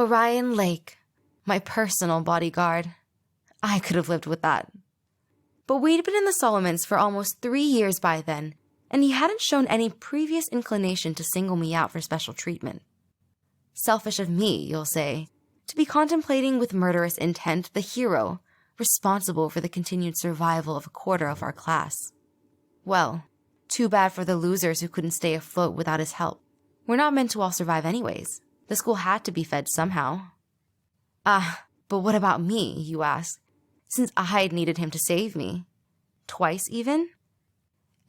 Orion Lake, my personal bodyguard. I could have lived with that. But we'd been in the Scholomance for almost 3 years by then, and he hadn't shown any previous inclination to single me out for special treatment. Selfish of me, you'll say, to be contemplating with murderous intent the hero responsible for the continued survival of a quarter of our class. Well, too bad for the losers who couldn't stay afloat without his help. We're not meant to all survive anyways. The school had to be fed somehow. But what about me, you ask, since I'd needed him to save me? Twice even?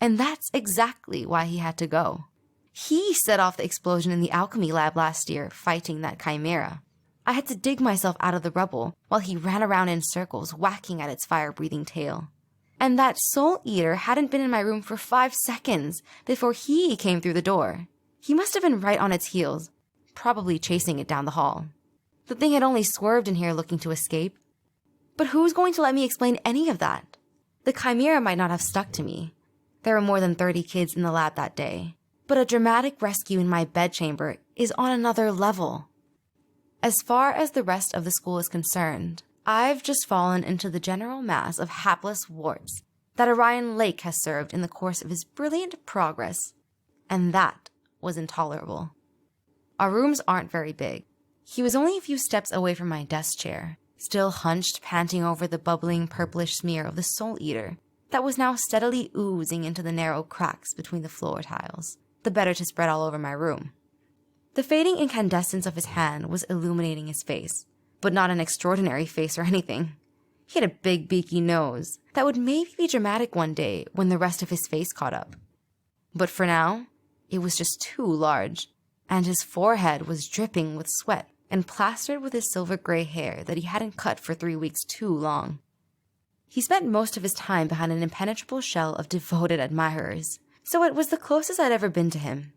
And that's exactly why he had to go. He set off the explosion in the alchemy lab last year, fighting that chimera. I had to dig myself out of the rubble while he ran around in circles, whacking at its fire-breathing tail. And that soul eater hadn't been in my room for 5 seconds before he came through the door. He must have been right on its heels, probably chasing it down the hall. The thing had only swerved in here looking to escape. But who's going to let me explain any of that? The chimera might not have stuck to me. There were more than 30 kids in the lab that day. But a dramatic rescue in my bedchamber is on another level. As far as the rest of the school is concerned, I've just fallen into the general mass of hapless warts that Orion Lake has served in the course of his brilliant progress. And that was intolerable. Our rooms aren't very big. He was only a few steps away from my desk chair, still hunched, panting over the bubbling purplish smear of the soul eater that was now steadily oozing into the narrow cracks between the floor tiles, the better to spread all over my room. The fading incandescence of his hand was illuminating his face, but not an extraordinary face or anything. He had a big beaky nose that would maybe be dramatic one day when the rest of his face caught up. But for now, it was just too large, and his forehead was dripping with sweat and plastered with his silver gray hair that he hadn't cut for 3 weeks too long. He spent most of his time behind an impenetrable shell of devoted admirers, so it was the closest I'd ever been to him.